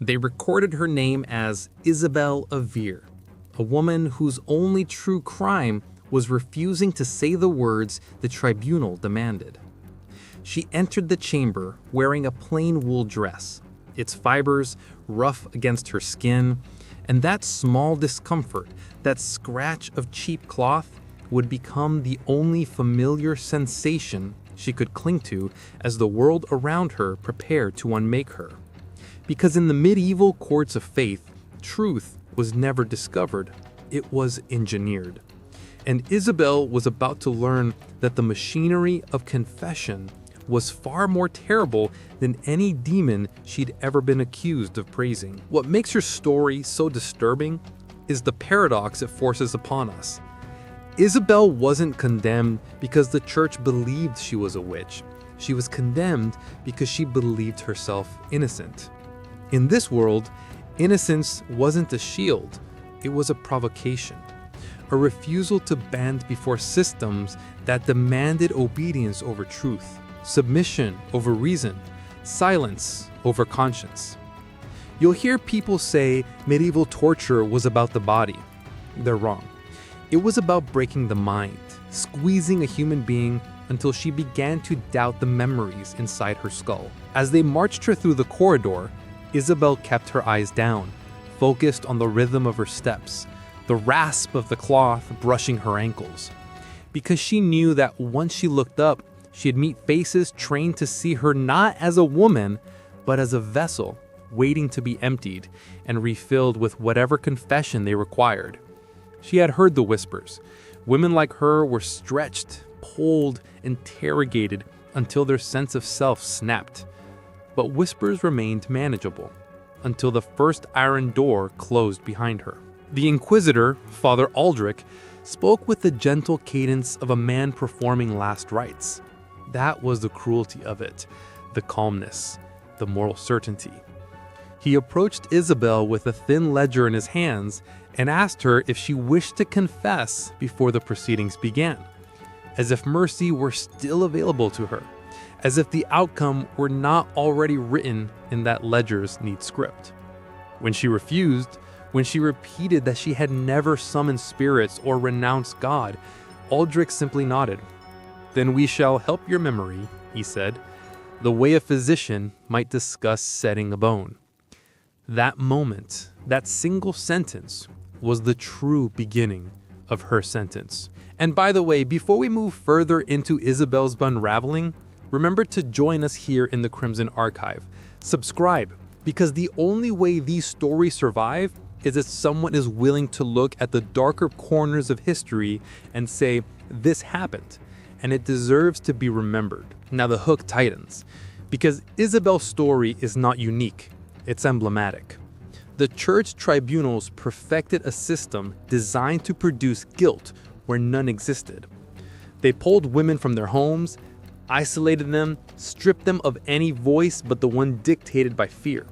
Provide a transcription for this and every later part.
They recorded her name as Isabel of Vere, a woman whose only true crime was refusing to say the words the tribunal demanded. She entered the chamber wearing a plain wool dress, its fibers rough against her skin, and that small discomfort, that scratch of cheap cloth, would become the only familiar sensation she could cling to as the world around her prepared to unmake her. Because in the medieval courts of faith, truth was never discovered, it was engineered. And Isabel was about to learn that the machinery of confession was far more terrible than any demon she'd ever been accused of praising. What makes her story so disturbing is the paradox it forces upon us. Isabel wasn't condemned because the church believed she was a witch. She was condemned because she believed herself innocent. In this world, innocence wasn't a shield, it was a provocation, a refusal to bend before systems that demanded obedience over truth, submission over reason, silence over conscience. You'll hear people say medieval torture was about the body. They're wrong. It was about breaking the mind, squeezing a human being until she began to doubt the memories inside her skull. As they marched her through the corridor, Isabel kept her eyes down, focused on the rhythm of her steps, the rasp of the cloth brushing her ankles. Because she knew that once she looked up, she'd meet faces trained to see her not as a woman, but as a vessel waiting to be emptied and refilled with whatever confession they required. She had heard the whispers. Women like her were stretched, pulled, interrogated until their sense of self snapped. But whispers remained manageable until the first iron door closed behind her. The inquisitor, Father Aldrich, spoke with the gentle cadence of a man performing last rites. That was the cruelty of it, the calmness, the moral certainty. He approached Isabel with a thin ledger in his hands and asked her if she wished to confess before the proceedings began, as if mercy were still available to her, as if the outcome were not already written in that ledger's neat script. When she refused, when she repeated that she had never summoned spirits or renounced God, Aldrich simply nodded. "Then we shall help your memory," he said, "the way a physician might discuss setting a bone." That moment, that single sentence, was the true beginning of her sentence. And by the way, before we move further into Isabel's unraveling, remember to join us here in the Crimson Archive. Subscribe, because the only way these stories survive is if someone is willing to look at the darker corners of history and say, this happened, and it deserves to be remembered. Now the hook tightens, because Isabel's story is not unique, it's emblematic. The church tribunals perfected a system designed to produce guilt where none existed. They pulled women from their homes, isolated them, stripped them of any voice but the one dictated by fear.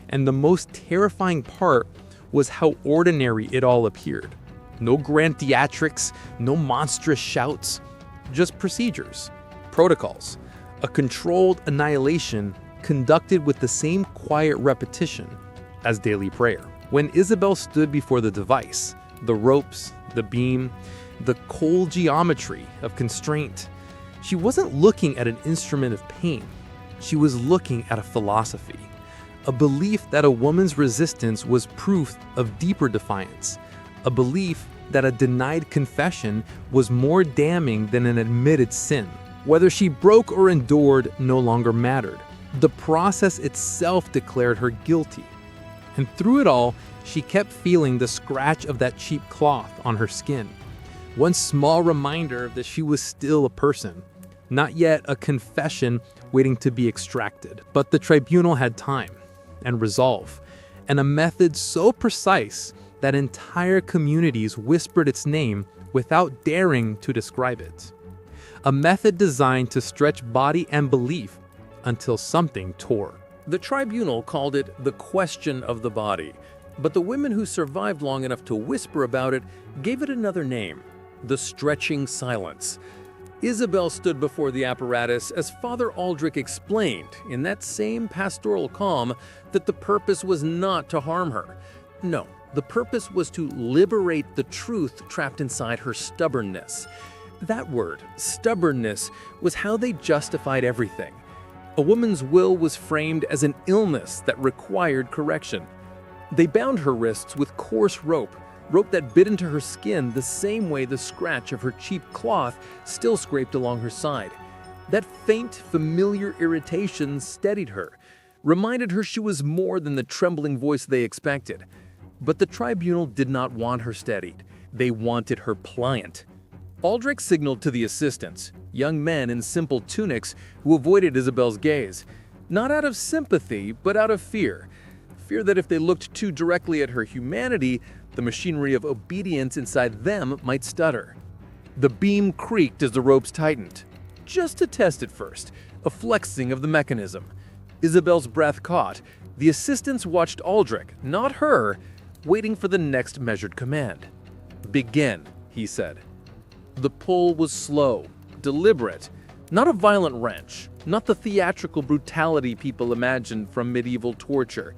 And the most terrifying part was how ordinary it all appeared. No grand theatrics, no monstrous shouts, just procedures, protocols, a controlled annihilation conducted with the same quiet repetition as daily prayer. When Isabel stood before the device, the ropes, the beam, the cold geometry of constraint, she wasn't looking at an instrument of pain. She was looking at a philosophy, a belief that a woman's resistance was proof of deeper defiance, a belief that a denied confession was more damning than an admitted sin. Whether she broke or endured no longer mattered. The process itself declared her guilty. And through it all, she kept feeling the scratch of that cheap cloth on her skin. One small reminder that she was still a person, not yet a confession waiting to be extracted. But the tribunal had time and resolve, and a method so precise that entire communities whispered its name without daring to describe it. A method designed to stretch body and belief until something tore. The tribunal called it the question of the body, but the women who survived long enough to whisper about it gave it another name, the stretching silence. Isabel stood before the apparatus as Father Aldrich explained, in that same pastoral calm, that the purpose was not to harm her. No, the purpose was to liberate the truth trapped inside her stubbornness. That word, stubbornness, was how they justified everything. A woman's will was framed as an illness that required correction. They bound her wrists with coarse rope that bit into her skin the same way the scratch of her cheap cloth still scraped along her side. That faint, familiar irritation steadied her, reminded her she was more than the trembling voice they expected. But the tribunal did not want her steadied. They wanted her pliant. Aldrich signaled to the assistants, young men in simple tunics who avoided Isabel's gaze, not out of sympathy, but out of fear. Fear that if they looked too directly at her humanity, the machinery of obedience inside them might stutter. The beam creaked as the ropes tightened. Just to test it first, a flexing of the mechanism. Isabel's breath caught. The assistants watched Aldrich, not her, waiting for the next measured command. "Begin," he said. The pull was slow, deliberate, not a violent wrench, not the theatrical brutality people imagined from medieval torture.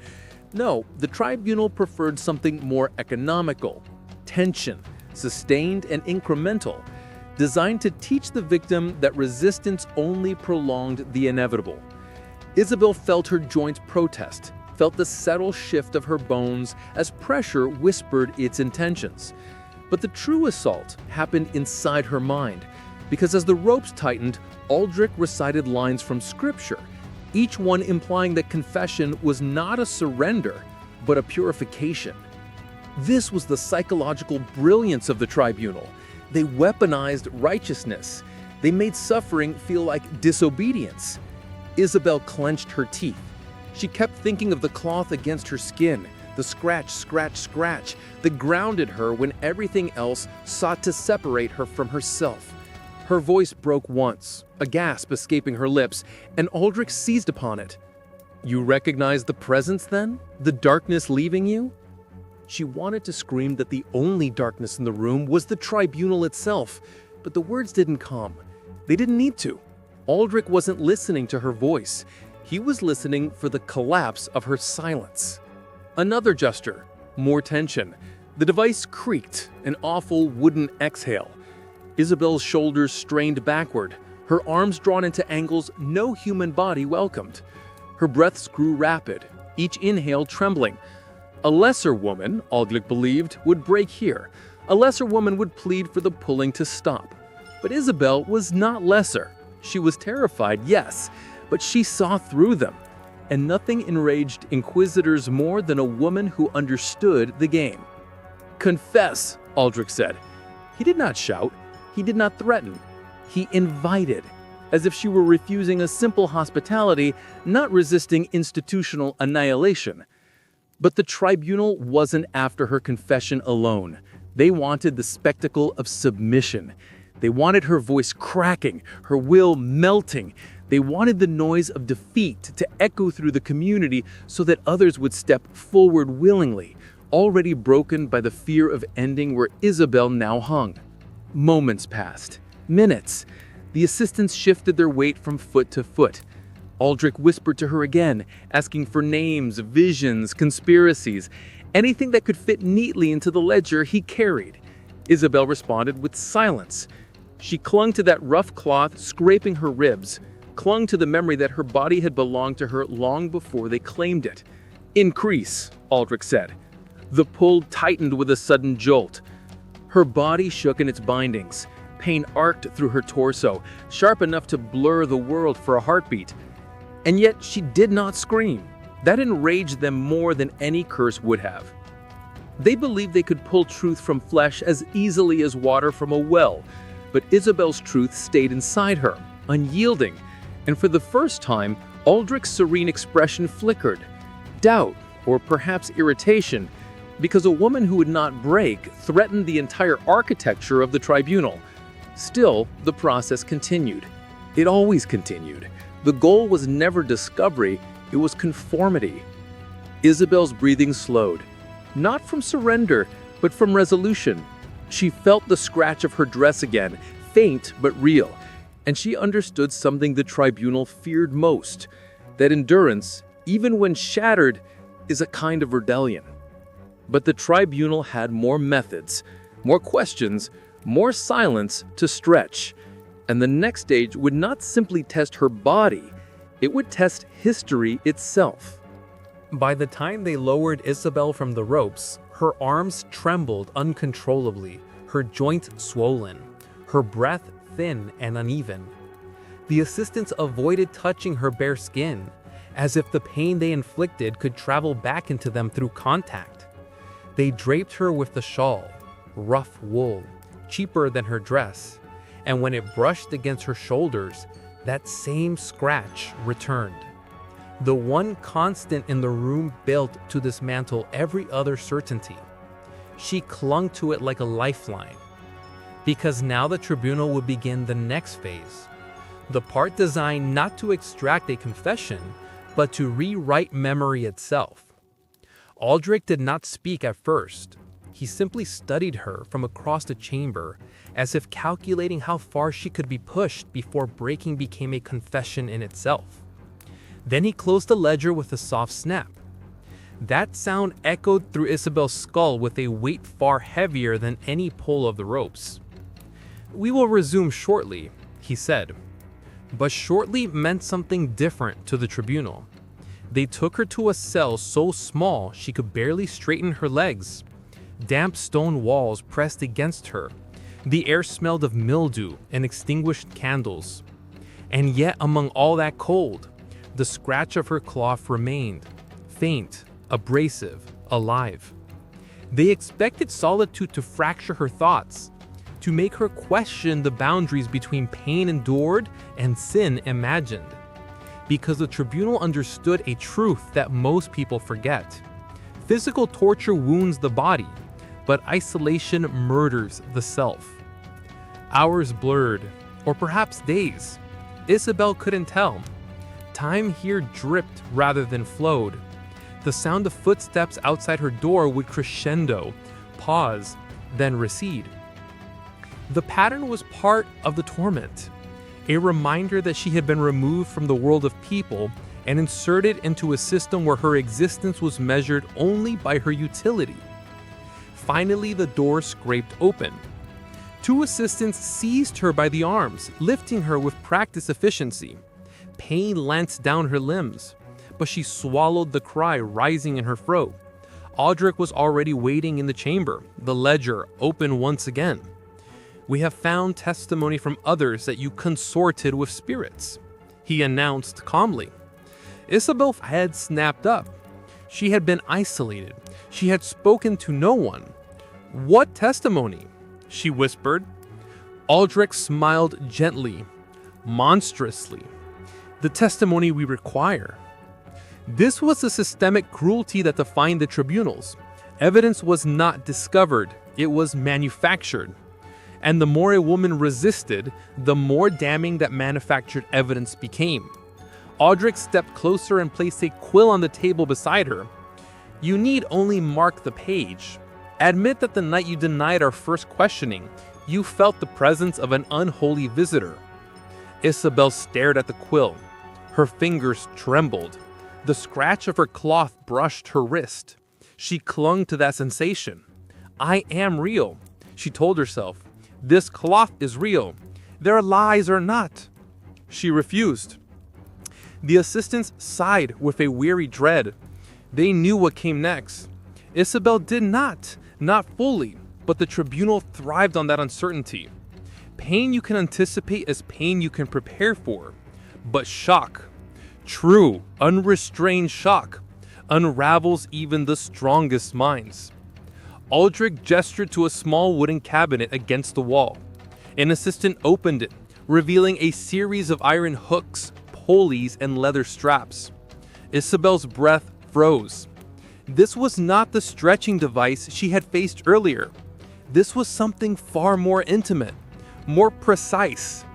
No, the tribunal preferred something more economical, tension, sustained and incremental, designed to teach the victim that resistance only prolonged the inevitable. Isabel felt her joints protest, felt the subtle shift of her bones as pressure whispered its intentions. But the true assault happened inside her mind, because as the ropes tightened, Aldrich recited lines from Scripture, each one implying that confession was not a surrender, but a purification. This was the psychological brilliance of the tribunal. They weaponized righteousness. They made suffering feel like disobedience. Isabel clenched her teeth. She kept thinking of the cloth against her skin, the scratch, scratch, scratch that grounded her when everything else sought to separate her from herself. Her voice broke once, a gasp escaping her lips, and Aldrich seized upon it. "You recognize the presence then? The darkness leaving you?" She wanted to scream that the only darkness in the room was the tribunal itself, but the words didn't come. They didn't need to. Aldrich wasn't listening to her voice. He was listening for the collapse of her silence. Another gesture, more tension. The device creaked, an awful wooden exhale. Isabel's shoulders strained backward, her arms drawn into angles no human body welcomed. Her breaths grew rapid, each inhale trembling. A lesser woman, Aldrich believed, would break here. A lesser woman would plead for the pulling to stop. But Isabel was not lesser. She was terrified, yes, but she saw through them. And nothing enraged inquisitors more than a woman who understood the game. "Confess," Aldrich said. He did not shout. He did not threaten. He invited, as if she were refusing a simple hospitality, not resisting institutional annihilation. But the tribunal wasn't after her confession alone. They wanted the spectacle of submission. They wanted her voice cracking, her will melting. They wanted the noise of defeat to echo through the community so that others would step forward willingly, already broken by the fear of ending where Isabel now hung. Moments passed. Minutes. The assistants shifted their weight from foot to foot. Aldrich whispered to her again, asking for names, visions, conspiracies, anything that could fit neatly into the ledger he carried. Isabel responded with silence. She clung to that rough cloth, scraping her ribs, clung to the memory that her body had belonged to her long before they claimed it. "Increase," Aldrich said. The pull tightened with a sudden jolt. Her body shook in its bindings. Pain arced through her torso, sharp enough to blur the world for a heartbeat. And yet she did not scream. That enraged them more than any curse would have. They believed they could pull truth from flesh as easily as water from a well, but Isabel's truth stayed inside her, unyielding, and for the first time, Aldrich's serene expression flickered. Doubt, or perhaps irritation, because a woman who would not break threatened the entire architecture of the tribunal. Still, the process continued. It always continued. The goal was never discovery, it was conformity. Isabel's breathing slowed, not from surrender, but from resolution. She felt the scratch of her dress again, faint but real. And she understood something the tribunal feared most, that endurance, even when shattered, is a kind of rebellion. But the tribunal had more methods, more questions, more silence to stretch. And the next stage would not simply test her body, it would test history itself. By the time they lowered Isabel from the ropes, her arms trembled uncontrollably, her joints swollen, her breath thin and uneven. The assistants avoided touching her bare skin, as if the pain they inflicted could travel back into them through contact. They draped her with the shawl, rough wool, cheaper than her dress, and when it brushed against her shoulders, that same scratch returned. The one constant in the room built to dismantle every other certainty. She clung to it like a lifeline, because now the tribunal would begin the next phase, the part designed not to extract a confession, but to rewrite memory itself. Aldrich did not speak at first. He simply studied her from across the chamber, as if calculating how far she could be pushed before breaking became a confession in itself. Then he closed the ledger with a soft snap. That sound echoed through Isabel's skull with a weight far heavier than any pull of the ropes. "We will resume shortly," he said. But shortly meant something different to the tribunal. They took her to a cell so small she could barely straighten her legs. Damp stone walls pressed against her. The air smelled of mildew and extinguished candles. And yet among all that cold, the scratch of her cloth remained, faint, abrasive, alive. They expected solitude to fracture her thoughts, to make her question the boundaries between pain endured and sin imagined. Because the tribunal understood a truth that most people forget. Physical torture wounds the body, but isolation murders the self. Hours blurred, or perhaps days. Isabel couldn't tell. Time here dripped rather than flowed. The sound of footsteps outside her door would crescendo, pause, then recede. The pattern was part of the torment, a reminder that she had been removed from the world of people and inserted into a system where her existence was measured only by her utility. Finally, the door scraped open. Two assistants seized her by the arms, lifting her with practiced efficiency. Pain lanced down her limbs, but she swallowed the cry rising in her throat. Aldrich was already waiting in the chamber, the ledger open once again. "We have found testimony from others that you consorted with spirits," he announced calmly. Isabel's head snapped up. She had been isolated. She had spoken to no one. "What testimony?" she whispered. Aldrich smiled gently, monstrously. "The testimony we require." This was the systemic cruelty that defined the tribunals. Evidence was not discovered, it was manufactured. And the more a woman resisted, the more damning that manufactured evidence became. Aldrich stepped closer and placed a quill on the table beside her. "You need only mark the page. Admit that the night you denied our first questioning, you felt the presence of an unholy visitor." Isabel stared at the quill. Her fingers trembled. The scratch of her cloth brushed her wrist. She clung to that sensation. "I am real," she told herself. "This cloth is real. Their lies are not." She refused. The assistants sighed with a weary dread. They knew what came next. Isabel did not fully, but the tribunal thrived on that uncertainty. Pain you can anticipate is pain you can prepare for. But shock, true, unrestrained shock, unravels even the strongest minds. Aldrich gestured to a small wooden cabinet against the wall. An assistant opened it, revealing a series of iron hooks, pulleys, and leather straps. Isabel's breath froze. This was not the stretching device she had faced earlier. This was something far more intimate, more precise.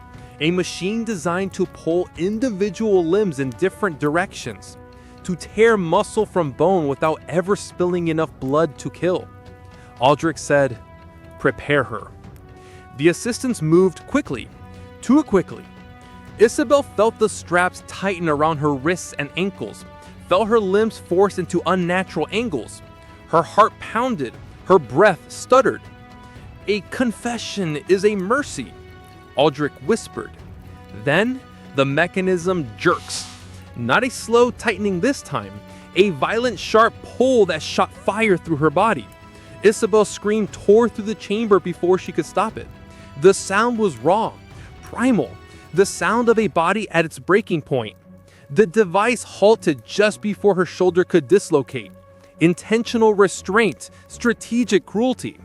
A machine designed to pull individual limbs in different directions, to tear muscle from bone without ever spilling enough blood to kill. Aldrich said, "Prepare her." The assistants moved quickly, too quickly. Isabel felt the straps tighten around her wrists and ankles, felt her limbs forced into unnatural angles. Her heart pounded, her breath stuttered. "A confession is a mercy," Aldrich whispered. Then the mechanism jerks. Not a slow tightening this time, a violent sharp pull that shot fire through her body. Isabel's scream tore through the chamber before she could stop it. The sound was raw, primal, the sound of a body at its breaking point. The device halted just before her shoulder could dislocate. Intentional restraint, strategic cruelty.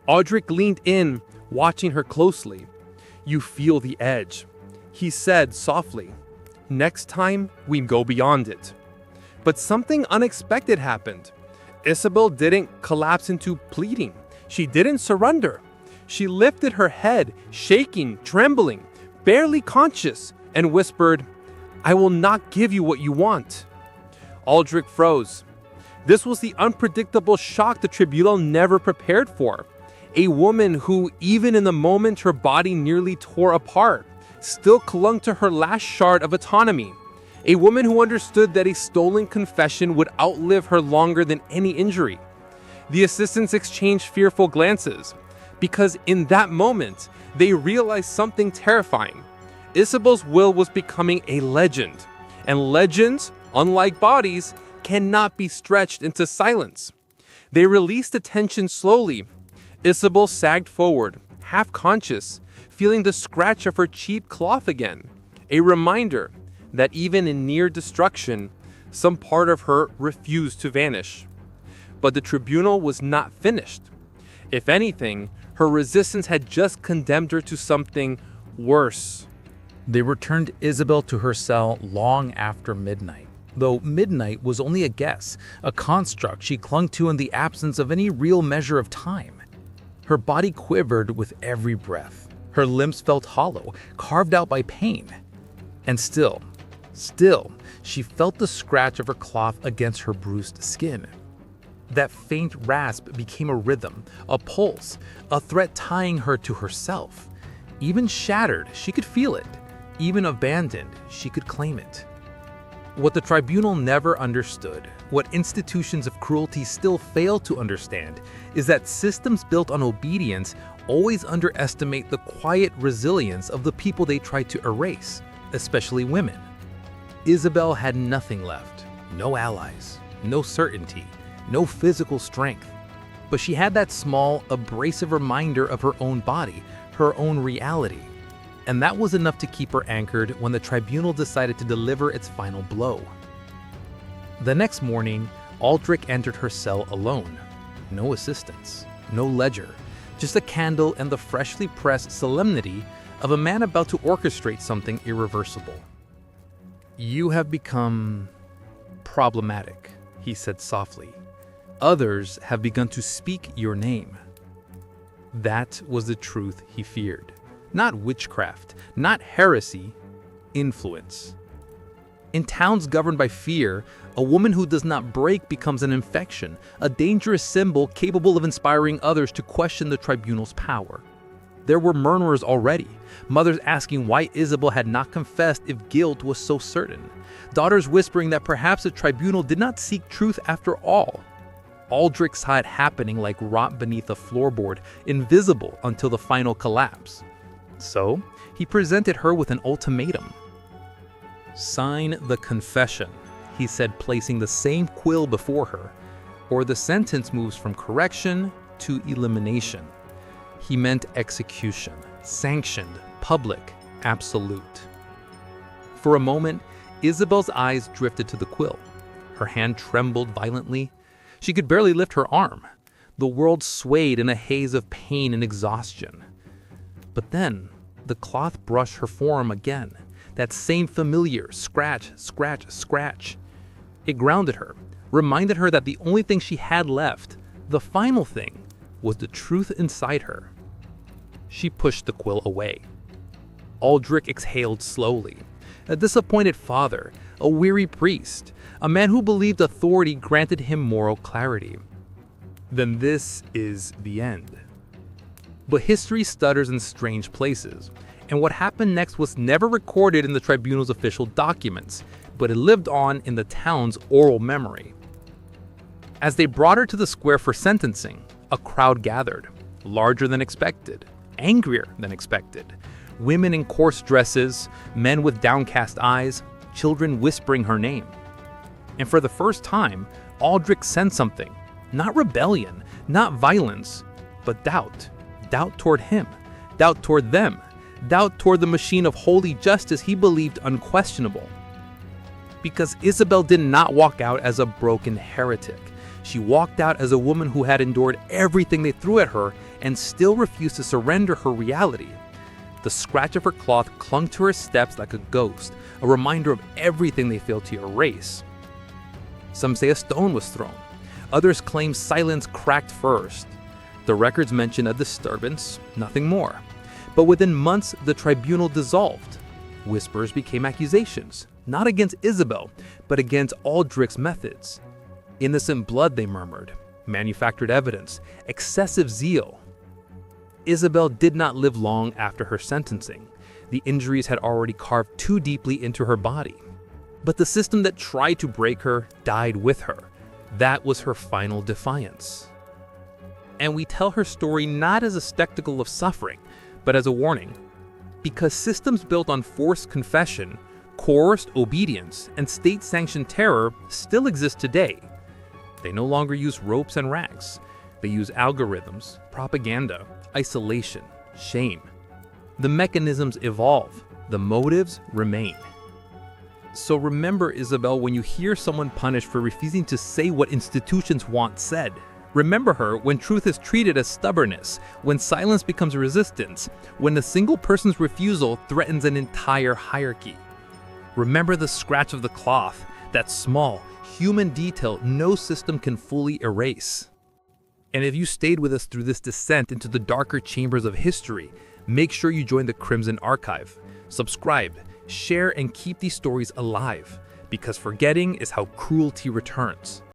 Aldrich leaned in, watching her closely. "You feel the edge," he said softly. "Next time, we go beyond it." But something unexpected happened. Isabel didn't collapse into pleading. She didn't surrender. She lifted her head, shaking, trembling, barely conscious, and whispered, "I will not give you what you want." Aldrich froze. This was the unpredictable shock the tribunal never prepared for. A woman who, even in the moment her body nearly tore apart, still clung to her last shard of autonomy. A woman who understood that a stolen confession would outlive her longer than any injury. The assistants exchanged fearful glances, because in that moment, they realized something terrifying. Isabel's will was becoming a legend, and legends, unlike bodies, cannot be stretched into silence. They released the tension slowly. Isabel sagged forward, half conscious, feeling the scratch of her cheap cloth again, a reminder that even in near destruction, some part of her refused to vanish. But the tribunal was not finished. If anything, her resistance had just condemned her to something worse. They returned Isabel to her cell long after midnight, though midnight was only a guess, a construct she clung to in the absence of any real measure of time. Her body quivered with every breath. Her limbs felt hollow, carved out by pain. And still, she felt the scratch of her cloth against her bruised skin. That faint rasp became a rhythm, a pulse, a threat tying her to herself. Even shattered, she could feel it. Even abandoned, she could claim it. What the tribunal never understood, what institutions of cruelty still fail to understand, is that systems built on obedience always underestimate the quiet resilience of the people they try to erase, especially women. Isabel had nothing left, no allies, no certainty, no physical strength. But she had that small, abrasive reminder of her own body, her own reality. And that was enough to keep her anchored when the tribunal decided to deliver its final blow. The next morning, Aldrich entered her cell alone. No assistants, no ledger, just a candle and the freshly pressed solemnity of a man about to orchestrate something irreversible. "You have become problematic," he said softly. "Others have begun to speak your name." That was the truth he feared. Not witchcraft, not heresy, influence. In towns governed by fear, a woman who does not break becomes an infection, a dangerous symbol capable of inspiring others to question the tribunal's power. There were murmurs already, mothers asking why Isabel had not confessed if guilt was so certain, daughters whispering that perhaps the tribunal did not seek truth after all. Aldrich saw it happening like rot beneath a floorboard, invisible until the final collapse. So, he presented her with an ultimatum. "Sign the confession," he said, placing the same quill before her, "or the sentence moves from correction to elimination." He meant execution, sanctioned, public, absolute. For a moment, Isabel's eyes drifted to the quill. Her hand trembled violently. She could barely lift her arm. The world swayed in a haze of pain and exhaustion. But then, the cloth brushed her forearm again, that same familiar scratch, scratch, scratch. It grounded her, reminded her that the only thing she had left, the final thing, was the truth inside her. She pushed the quill away. Aldrich exhaled slowly. A disappointed father, a weary priest, a man who believed authority granted him moral clarity. Then this is the end. But history stutters in strange places. And what happened next was never recorded in the tribunal's official documents, but it lived on in the town's oral memory. As they brought her to the square for sentencing, a crowd gathered, larger than expected, angrier than expected. Women in coarse dresses, men with downcast eyes, children whispering her name. And for the first time, Aldrich sensed something. Not rebellion, not violence, but doubt. Doubt toward him, doubt toward them, doubt toward the machine of holy justice he believed unquestionable. Because Isabel did not walk out as a broken heretic. She walked out as a woman who had endured everything they threw at her and still refused to surrender her reality. The scratch of her cloth clung to her steps like a ghost, a reminder of everything they failed to erase. Some say a stone was thrown. Others claim silence cracked first. The records mention a disturbance, nothing more. But within months, the tribunal dissolved. Whispers became accusations, not against Isabel, but against Aldrich's methods. Innocent blood, they murmured, manufactured evidence, excessive zeal. Isabel did not live long after her sentencing. The injuries had already carved too deeply into her body. But the system that tried to break her died with her. That was her final defiance. And we tell her story not as a spectacle of suffering, but as a warning. Because systems built on forced confession, coerced obedience, and state-sanctioned terror still exist today. They no longer use ropes and rags. They use algorithms, propaganda, isolation, shame. The mechanisms evolve, the motives remain. So remember, Isabel, when you hear someone punished for refusing to say what institutions want said. Remember her when truth is treated as stubbornness, when silence becomes resistance, when a single person's refusal threatens an entire hierarchy. Remember the scratch of the cloth, that small, human detail no system can fully erase. And if you stayed with us through this descent into the darker chambers of history, make sure you join the Crimson Archive. Subscribe, share, and keep these stories alive, because forgetting is how cruelty returns.